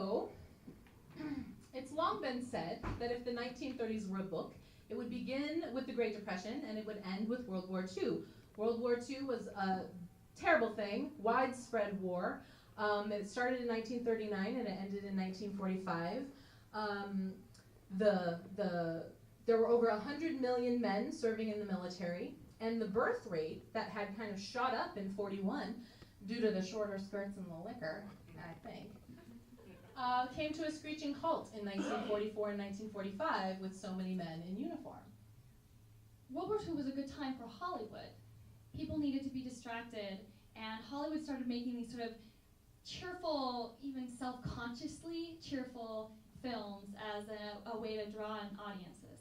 So, it's long been said that if the 1930s were a book, it would begin with the Great Depression and it would end with World War II. World War II was a terrible thing, widespread war. It started in 1939 and it ended in 1945. There were over 100 million men serving in the military, and the birth rate that had kind of shot up in 41 due to the shorter skirts and the liquor, I think, came to a screeching halt in 1944 and 1945 with so many men in uniform. World War II was a good time for Hollywood. People needed to be distracted, and Hollywood started making these sort of cheerful, even self-consciously cheerful films as a way to draw in audiences.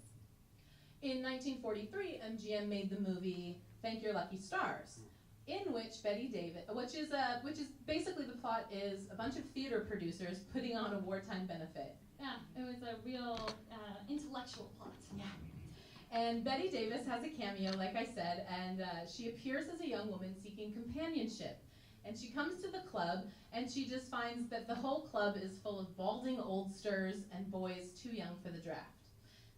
In 1943, MGM made the movie Thank Your Lucky Stars, in which Bette Davis, which is basically the plot is a bunch of theater producers putting on a wartime benefit. Yeah, it was a real intellectual plot. Yeah. And Bette Davis has a cameo, like I said, and she appears as a young woman seeking companionship. And she comes to the club, and she just finds that the whole club is full of balding oldsters and boys too young for the draft.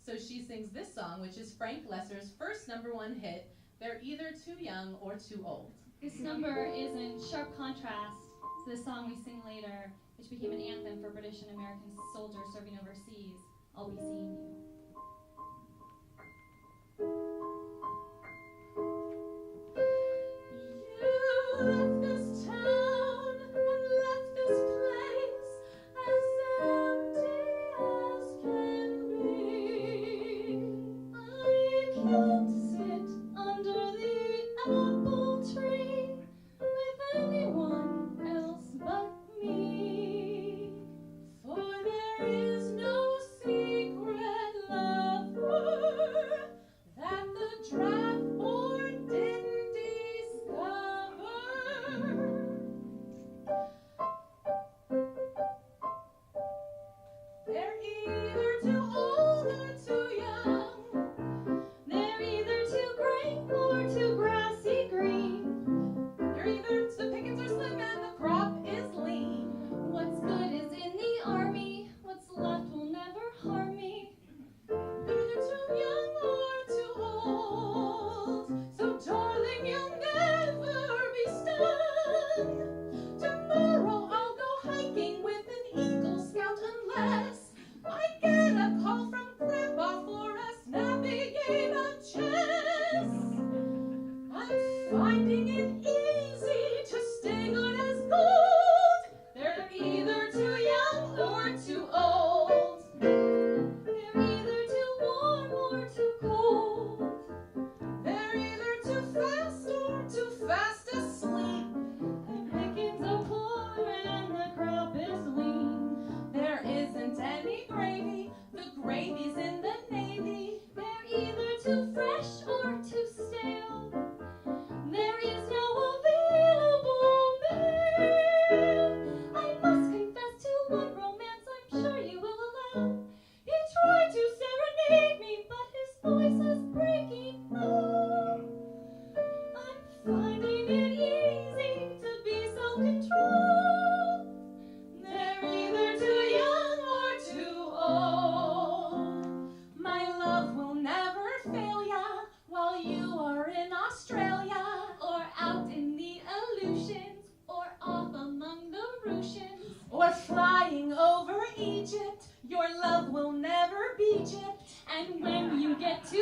So she sings this song, which is Frank Lessor's first #1 hit, They're Either Too Young or Too Old. This number is in sharp contrast to the song we sing later, which became an anthem for British and American soldiers serving overseas, I'll Be Seeing You. You left this town and left this place as empty as can be. I can't sit under the apple tree with anyone else but me, for there is no secret lover that the draft board didn't discover. They're either too old or too young. They're either too gray or too grassy green. They're either the pickets are slim and the crop is lean. What's good is in the army, what's left will never harm me. They're either too young or too old. So darling, you'll never be stung. Tomorrow I'll go hiking with an Eagle Scout unless I get a call from Grandpa for a snappy game of chess. I'm finding it easy to stay good as gold. They're either too young or too old. They're either too warm or too cold. They're either too fast or too fast asleep. The pickings are poor and the crop is lean. There isn't any gravy, the gravy's in the Navy. They're either too fresh or too stale. There is no available meal. I must confess to one romance I'm sure you will allow. He tried to serenade me, but his voice is breaking now. I'm finding it easy to be self-controlled. They're either too young or too old. My love will never fail ya while you are in Australia, Or out in the Aleutians, or off among the Russians. or flying over Egypt. Your love will never be gypped. And when you get to